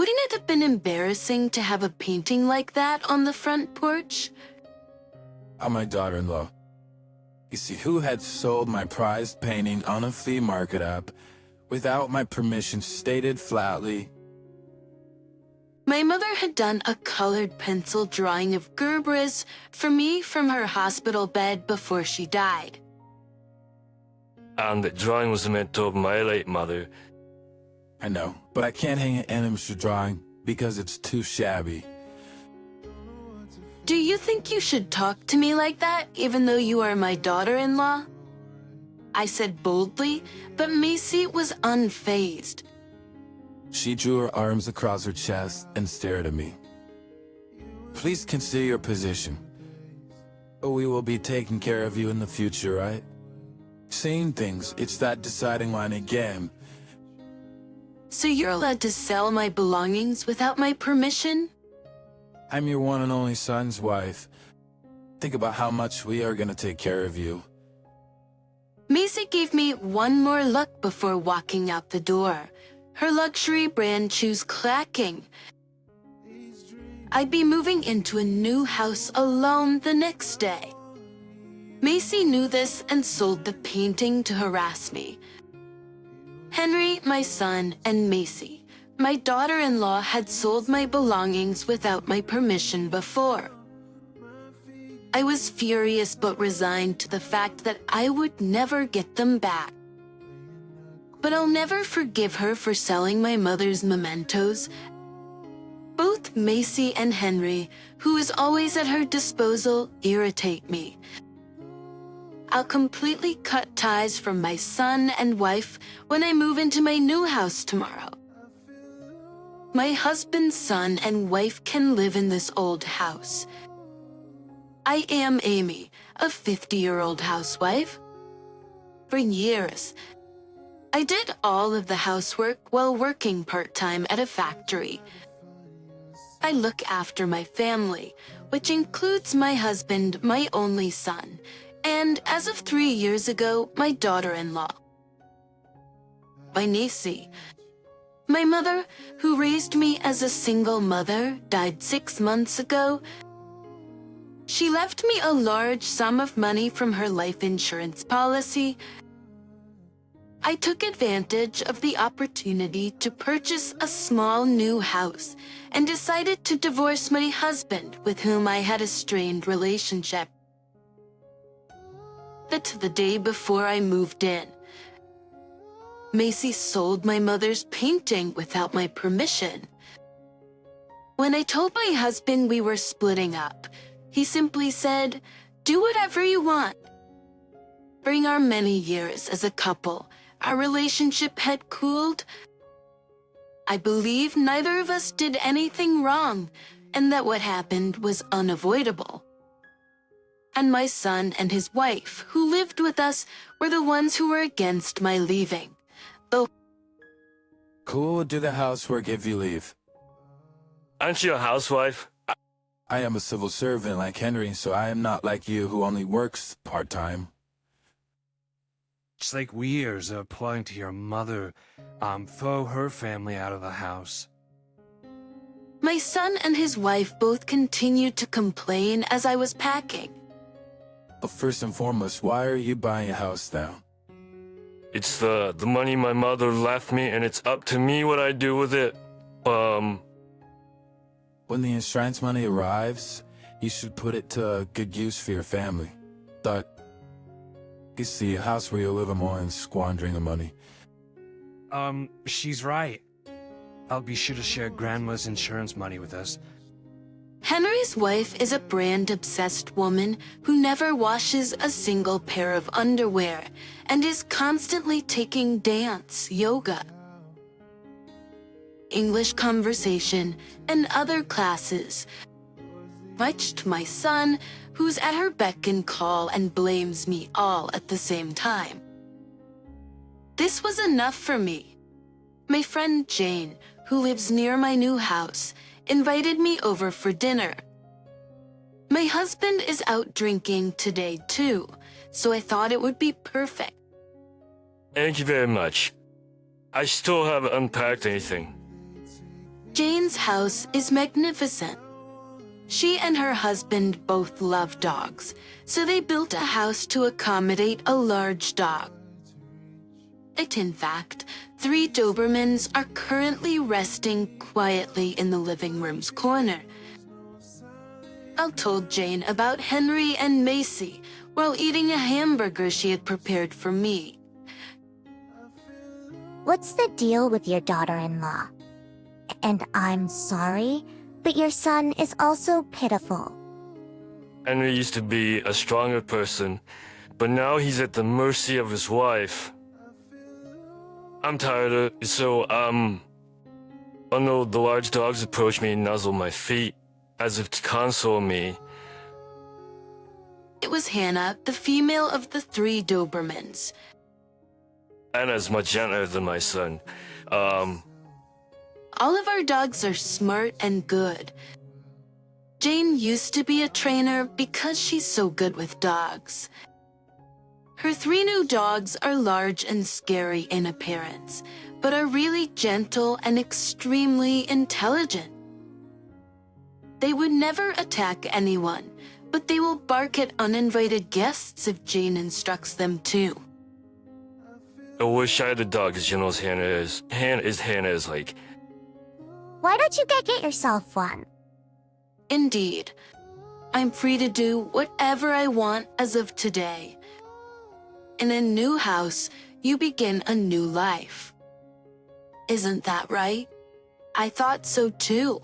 Wouldn't it have been embarrassing to have a painting like that on the front porch? I'm my daughter-in-law. You see, who had sold my prized painting on a flea market app without my permission stated flatly? My mother had done a colored pencil drawing of Gerberas for me from her hospital bed before she died. And the drawing was a memento of my late mother. I know, but I can't hang an amateur drawing because it's too shabby. Do you think you should talk to me like that, even though you are my daughter-in-law? I said boldly, but Macy was unfazed. She drew her arms across her chest and stared at me. Please consider your position. We will be taking care of you in the future, right? Same things, it's that deciding line again. So you're allowed to sell my belongings without my permission? I'm your one and only son's wife. Think about how much we are gonna take care of you. Macy gave me one more look before walking out the door, her luxury brand shoes clacking. I'd be moving into a new house alone the next day. Macy knew this and sold the painting to harass me. Henry, my son, and Macy, my daughter-in-law, had sold my belongings without my permission before. I was furious but resigned to the fact that I would never get them back. But I'll never forgive her for selling my mother's mementos. Both Macy and Henry, who is always at her disposal, irritate me. I'll completely cut ties from my son and wife when I move into my new house tomorrow. My husband, son, and wife can live in this old house. I am Amy, a 50-year-old housewife. For years, I did all of the housework while working part-time at a factory. I look after my family, which includes my husband, my only son, and as of 3 years ago, my daughter-in-law. By Nacy. My mother, who raised me as a single mother, died 6 months ago. She left me a large sum of money from her life insurance policy. I took advantage of the opportunity to purchase a small new house and decided to divorce my husband, with whom I had a strained relationship. The day before I moved in, Macy sold my mother's painting without my permission. When I told my husband we were splitting up, he simply said, "Do whatever you want." During our many years as a couple, our relationship had cooled. I believe neither of us did anything wrong, and that what happened was unavoidable. And my son and his wife, who lived with us, were the ones who were against my leaving. Though, Who will do the housework if you leave? Aren't you a housewife? I am a civil servant like Henry, so I am not like you who only works part-time. It's like we are applying to your mother, throw her family out of the house. my son and his wife both continued to complain as I was packing. But first and foremost, why are you buying a house now? It's the money my mother left me, and it's up to me what I do with it. When the insurance money arrives, you should put it to good use for your family. But you see, a house where you live more than squandering the money. She's right. I'll be sure to share Grandma's insurance money with us. Henry's wife is a brand-obsessed woman who never washes a single pair of underwear and is constantly taking dance, yoga, English conversation, and other classes, much to my son, who's at her beck and call and blames me all at the same time. This was enough for me. My friend Jane, who lives near my new house, invited me over for dinner. My husband is out drinking today too, so I thought it would be perfect. Thank you very much. I still haven't unpacked anything. Jane's house is magnificent. She and her husband both love dogs, so they built a house to accommodate a large dog. In fact, 3 Dobermans are currently resting quietly in the living room's corner. I told Jane about Henry and Macy while eating a hamburger she had prepared for me. What's the deal with your daughter-in-law? And I'm sorry, but your son is also pitiful. Henry used to be a stronger person, but now he's at the mercy of his wife. I'm tired of it, so, oh no, the large dogs approach me and nuzzle my feet, as if to console me. It was Hannah, the female of the 3 Dobermans. Anna's much gentler than my son. All of our dogs are smart and good. Jane used to be a trainer because she's so good with dogs. Her 3 new dogs are large and scary in appearance, but are really gentle and extremely intelligent. They would never attack anyone, but they will bark at uninvited guests if Jane instructs them to. I wish I had a dog as gentle as Hannah is. Hannah is like. Why don't you get yourself one? Indeed. I'm free to do whatever I want as of today. In a new house, you begin a new life. Isn't that right? I thought so too.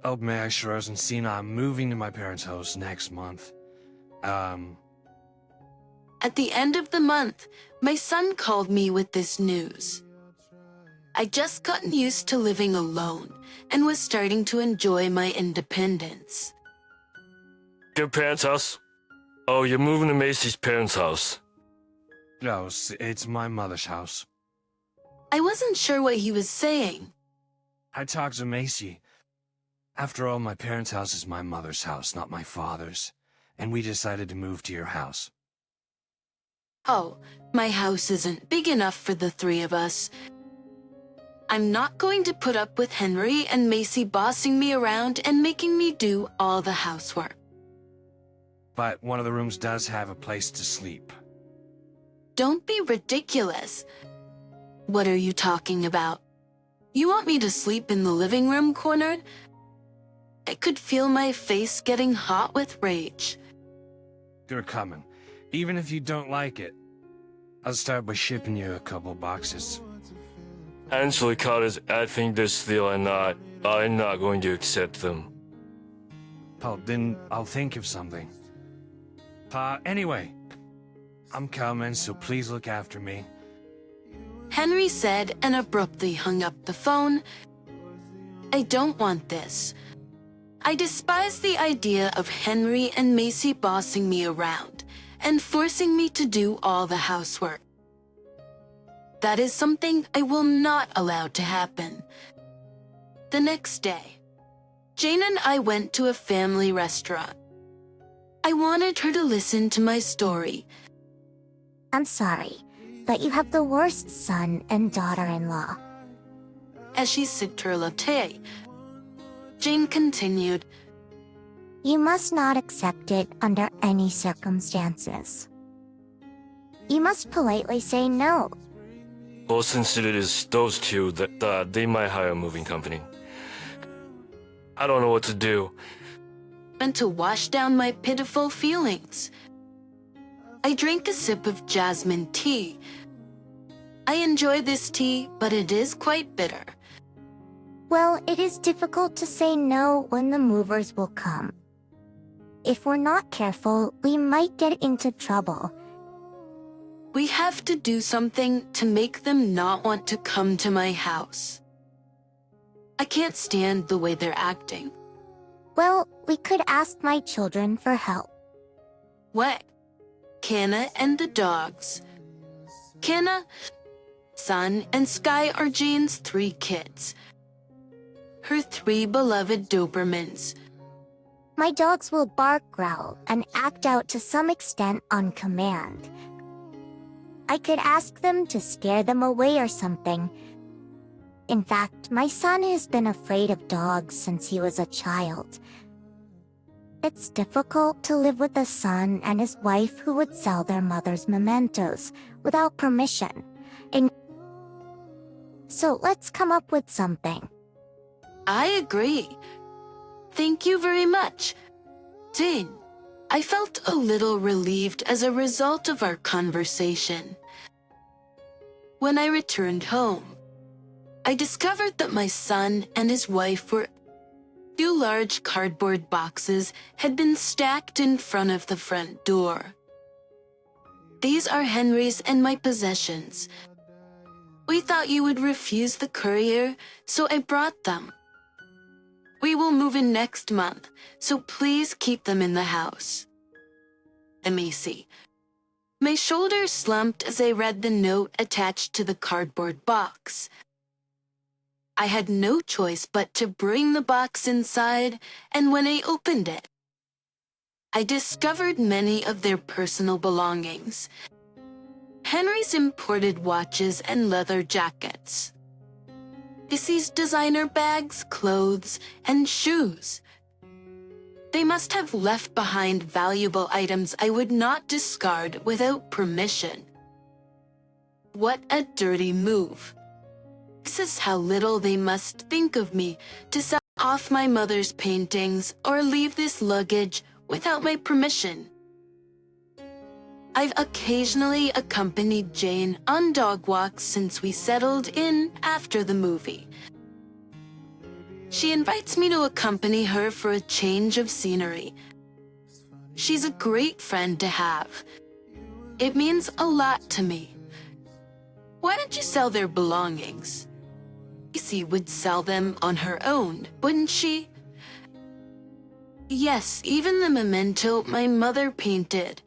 Oh, may I sure hasn't seen I'm moving to my parents' house next month. At the end of the month, my son called me with this news. I'd just gotten used to living alone and was starting to enjoy my independence. Your parents' house? Oh, you're moving to Macy's parents' house. No, it's my mother's house. I wasn't sure what he was saying. I talked to Macy. After all, my parents' house is my mother's house, not my father's. And we decided to move to your house. Oh, my house isn't big enough for the 3 of us. I'm not going to put up with Henry and Macy bossing me around and making me do all the housework. But one of the rooms does have a place to sleep. Don't be ridiculous. What are you talking about? You want me to sleep in the living room corner? I could feel my face getting hot with rage. You're coming. Even if you don't like it. I'll start by shipping you a couple boxes. Angela Carter's adding this deal I'm not going to accept them. Paul, then I'll think of something. Anyway, I'm coming, so please look after me. Henry said and abruptly hung up the phone. I don't want this. I despise the idea of Henry and Macy bossing me around and forcing me to do all the housework. That is something I will not allow to happen. The next day, Jane and I went to a family restaurant. I wanted her to listen to my story. I'm sorry, but you have the worst son and daughter-in-law. As she sipped her latte, Jane continued, You must not accept it under any circumstances. You must politely say no. Well, since it is those 2, that they might hire a moving company. I don't know what to do. and to wash down my pitiful feelings. I drank a sip of jasmine tea. I enjoy this tea, but it is quite bitter. Well, it is difficult to say no when the movers will come. If we're not careful, we might get into trouble. We have to do something to make them not want to come to my house. I can't stand the way they're acting. Well, we could ask my children for help. What? Canna and the dogs. Canna, Sun, and Sky are Jane's 3 kids. Her 3 beloved Dobermans. My dogs will bark, growl, and act out to some extent on command. I could ask them to scare them away or something. In fact, my son has been afraid of dogs since he was a child. It's difficult to live with a son and his wife who would sell their mother's mementos without permission. So let's come up with something. I agree. Thank you very much. Jane, I felt a little relieved as a result of our conversation. When I returned home, I discovered that my son and his wife were two large cardboard boxes had been stacked in front of the front door. These are Henry's and my possessions. We thought you would refuse the courier, so I brought them. We will move in next month, so please keep them in the house. Macy. My shoulders slumped as I read the note attached to the cardboard box. I had no choice but to bring the box inside, and when I opened it, I discovered many of their personal belongings. Henry's imported watches and leather jackets. Missy's designer bags, clothes, and shoes. They must have left behind valuable items I would not discard without permission. What a dirty move. This is how little they must think of me to sell off my mother's paintings or leave this luggage without my permission. I've occasionally accompanied Jane on dog walks since we settled in after the movie. She invites me to accompany her for a change of scenery. She's a great friend to have. It means a lot to me. Why don't you sell their belongings? Missy would sell them on her own, wouldn't she? Yes, even the memento my mother painted.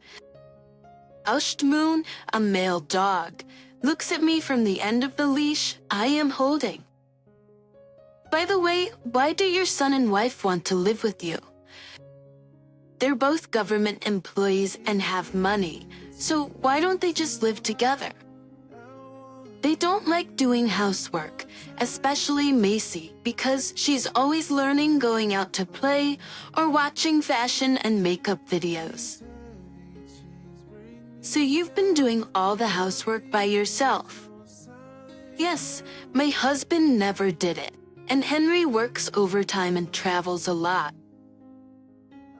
Aushed Moon, a male dog, looks at me from the end of the leash I am holding. By the way, why do your son and wife want to live with you? They're both government employees and have money, so why don't they just live together? They don't like doing housework, especially Macy, because she's always learning going out to play or watching fashion and makeup videos. So you've been doing all the housework by yourself? Yes, my husband never did it, and Henry works overtime and travels a lot.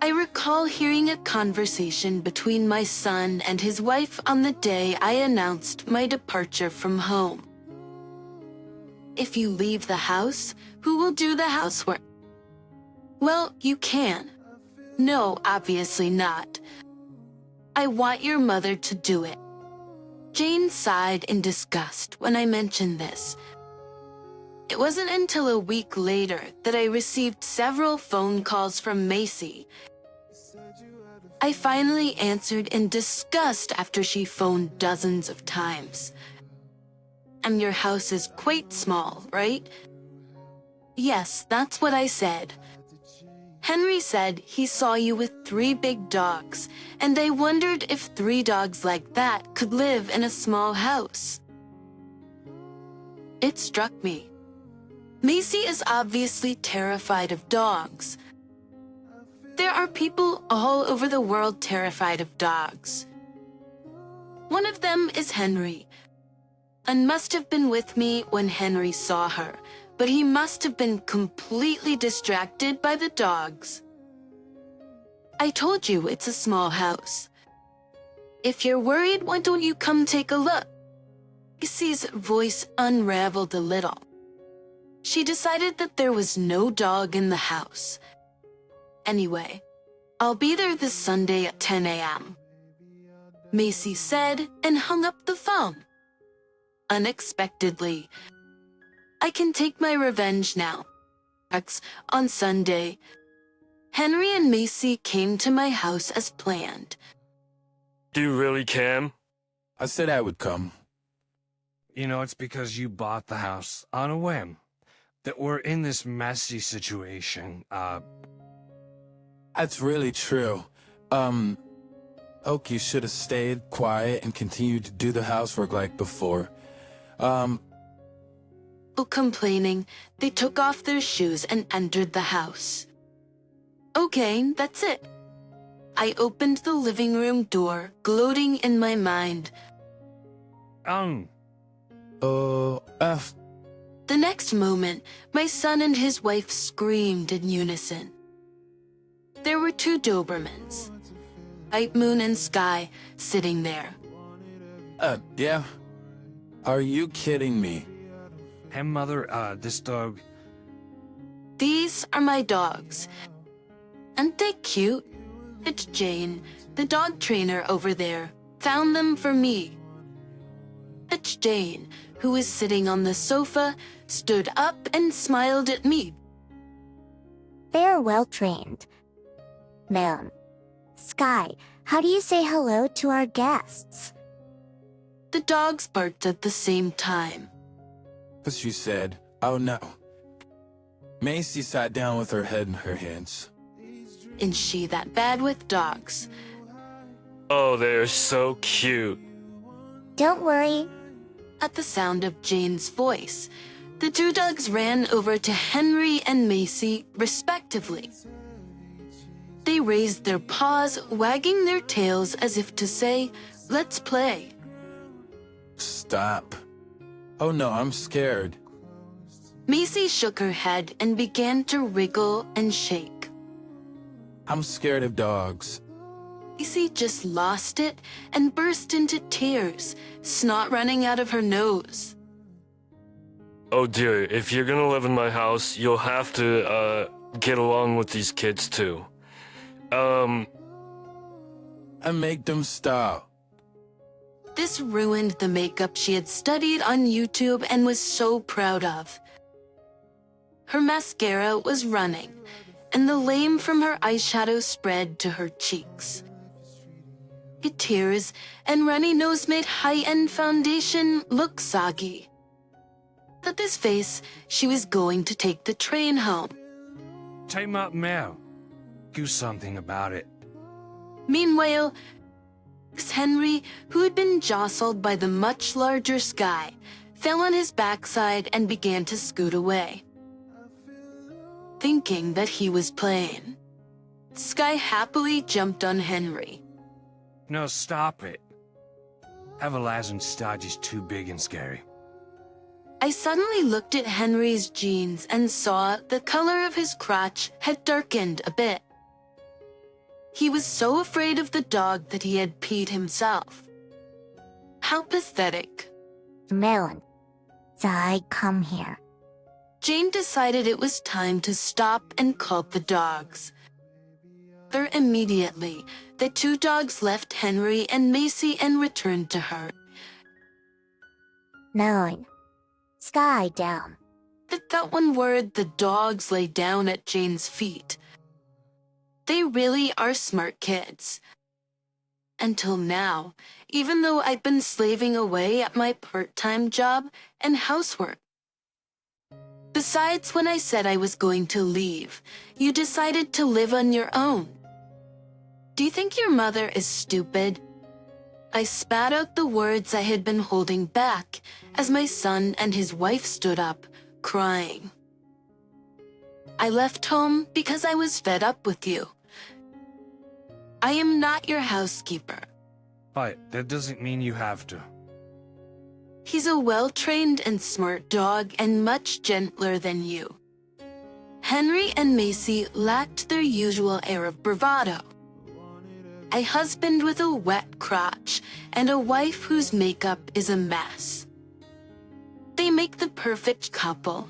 I recall hearing a conversation between my son and his wife on the day I announced my departure from home. If you leave the house, who will do the housework? Well, you can. No, obviously not. I want your mother to do it. Jane sighed in disgust when I mentioned this. It wasn't until a week later that I received several phone calls from Macy. I finally answered in disgust after she phoned dozens of times. And your house is quite small, right? Yes, that's what I said. Henry said he saw you with 3 big dogs, and they wondered if 3 dogs like that could live in a small house. It struck me. Macy is obviously terrified of dogs. There are people all over the world terrified of dogs. One of them is Henry, and must have been with me when Henry saw her, but he must have been completely distracted by the dogs. I told you it's a small house. If you're worried, why don't you come take a look? Macy's voice unraveled a little. She decided that there was no dog in the house. Anyway, I'll be there this Sunday at 10 a.m. Macy said and hung up the phone. Unexpectedly, I can take my revenge now. On Sunday, Henry and Macy came to my house as planned. Do you really, Cam? I said I would come. You know, it's because you bought the house on a whim that we're in this messy situation. That's really true. Oak, you should have stayed quiet and continued to do the housework like before. people complaining, they took off their shoes and entered the house. Okay, that's it. I opened the living room door, gloating in my mind. F. The next moment, my son and his wife screamed in unison. There were two Dobermans, Night Moon and Sky, sitting there. Yeah? Are you kidding me? Hey, Mother, this dog... These are my dogs. Aren't they cute? It's Jane, the dog trainer over there, found them for me. It's Jane, who was sitting on the sofa, stood up and smiled at me. They are well trained. Moon. Sky, how do you say hello to our guests? The dogs barked at the same time. But she said, oh no. Macy sat down with her head in her hands. Is she that bad with dogs? Oh, they're so cute. Don't worry. At the sound of Jane's voice, the two dogs ran over to Henry and Macy, respectively. They raised their paws, wagging their tails as if to say, let's play. Stop. Oh no, I'm scared. Macy shook her head and began to wriggle and shake. I'm scared of dogs. Macy just lost it and burst into tears, snot running out of her nose. Oh dear, if you're gonna live in my house, you'll have to, get along with these kids too. I make them stop. This ruined the makeup she had studied on YouTube and was so proud of. Her mascara was running, and the lame from her eyeshadow spread to her cheeks. Her tears and runny nose made high-end foundation look soggy. At this face, she was going to take the train home. Time up now. Do something about it. Meanwhile, Henry, who had been jostled by the much larger Sky, fell on his backside and began to scoot away. Thinking that he was playing, Sky happily jumped on Henry. No, stop it. Everlasting Stodge is too big and scary. I suddenly looked at Henry's jeans and saw the color of his crotch had darkened a bit. He was so afraid of the dog that he had peed himself. How pathetic. Moon. Sky, come here. Jane decided it was time to stop and called the dogs. There immediately, the two dogs left Henry and Macy and returned to her. Moon. Sky, down. At that one word, the dogs lay down at Jane's feet. They really are smart kids. Until now, even though I've been slaving away at my part-time job and housework. Besides, when I said I was going to leave, you decided to live on your own. Do you think your mother is stupid? I spat out the words I had been holding back as my son and his wife stood up, crying. I left home because I was fed up with you. I am not your housekeeper. But that doesn't mean you have to. He's a well-trained and smart dog and much gentler than you. Henry and Macy lacked their usual air of bravado. A husband with a wet crotch and a wife whose makeup is a mess. They make the perfect couple.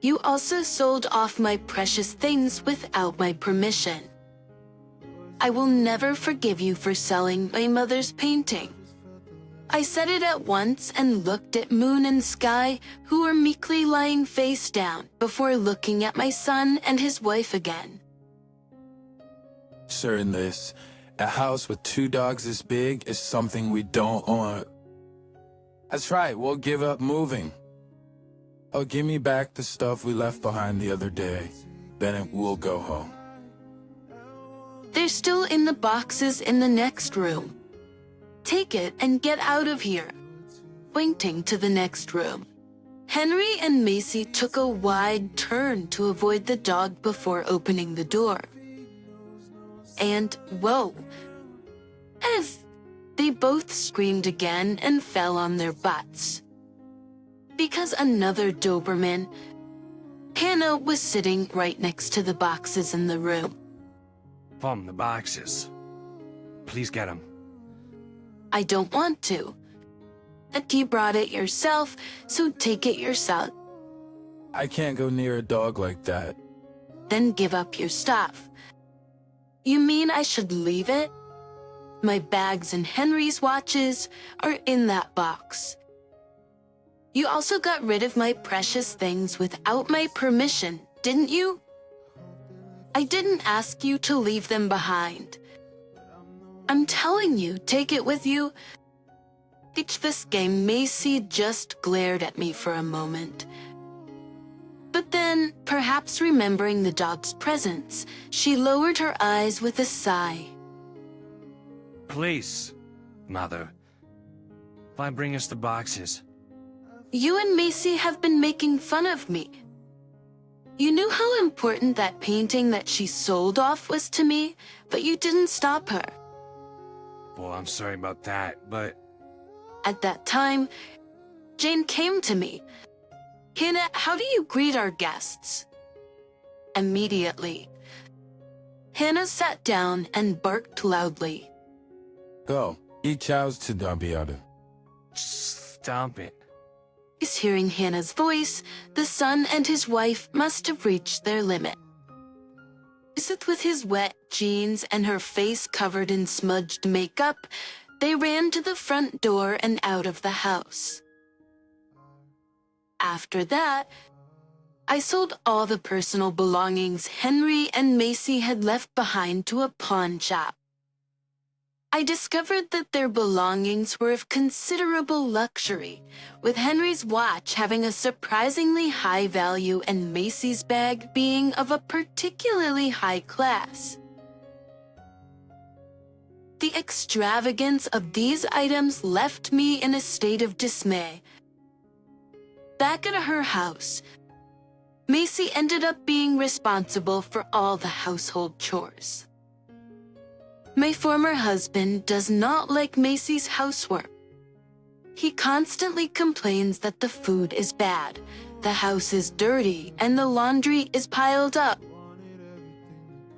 You also sold off my precious things without my permission. I will never forgive you for selling my mother's painting. I said it at once and looked at Moon and Sky, who were meekly lying face down, before looking at my son and his wife again. Sure, in this, a house with two dogs this big is something we don't want. That's right, we'll give up moving. Oh, give me back the stuff we left behind the other day. Then we'll go home. They're still in the boxes in the next room. Take it and get out of here. Pointing to the next room. Henry and Macy took a wide turn to avoid the dog before opening the door. And whoa, as they both screamed again and fell on their butts. Because another Doberman, Hannah, was sitting right next to the boxes in the room. Mom, the boxes. Please get them. I don't want to. And you brought it yourself, so take it yourself. I can't go near a dog like that. Then give up your stuff. You mean I should leave it? My bags and Henry's watches are in that box. You also got rid of my precious things without my permission, didn't you? I didn't ask you to leave them behind. I'm telling you, take it with you. Teach this game. Macy just glared at me for a moment. But then, perhaps remembering the dog's presence, she lowered her eyes with a sigh. Please, Mother. Why bring us the boxes? You and Macy have been making fun of me. You knew how important that painting that she sold off was to me, but you didn't stop her. Well, I'm sorry about that, but... At that time, Jane came to me. Hannah, how do you greet our guests? Immediately, Hannah sat down and barked loudly. Go, eat chows to Dabiada. Stop it. Is hearing Hannah's voice, the son and his wife must have reached their limit. With his wet jeans and her face covered in smudged makeup, they ran to the front door and out of the house. After that, I sold all the personal belongings Henry and Macy had left behind to a pawn shop. I discovered that their belongings were of considerable luxury, with Henry's watch having a surprisingly high value and Macy's bag being of a particularly high class. The extravagance of these items left me in a state of dismay. Back at her house, Macy ended up being responsible for all the household chores. My former husband does not like Macy's housework. He constantly complains that the food is bad, the house is dirty, and the laundry is piled up.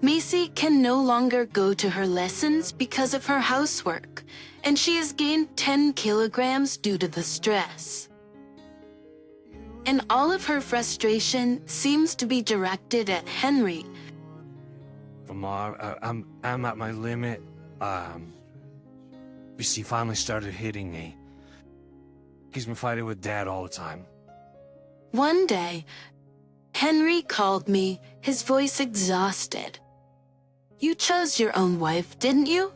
Macy can no longer go to her lessons because of her housework, and she has gained 10 kilograms due to the stress. And all of her frustration seems to be directed at Henry. Mom, I'm at my limit. He finally started hitting me. He's been fighting with Dad all the time. One day, Henry called me, his voice exhausted. You chose your own wife, didn't you?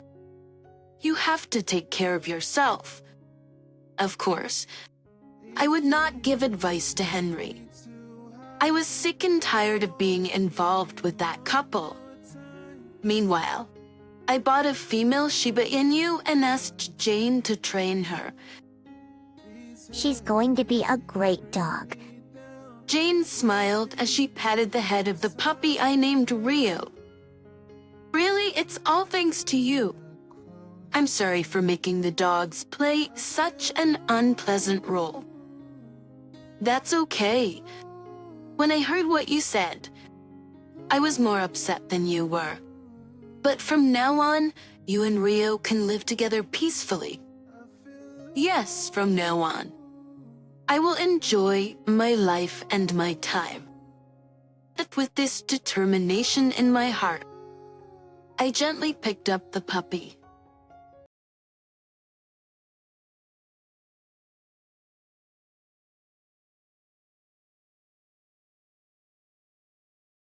You have to take care of yourself. Of course, I would not give advice to Henry. I was sick and tired of being involved with that couple. Meanwhile, I bought a female Shiba Inu and asked Jane to train her. She's going to be a great dog. Jane smiled as she patted the head of the puppy I named Rio. Really, it's all thanks to you. I'm sorry for making the dogs play such an unpleasant role. That's okay. When I heard what you said, I was more upset than you were. But from now on, you and Rio can live together peacefully. Yes, from now on. I will enjoy my life and my time. But with this determination in my heart, I gently picked up the puppy.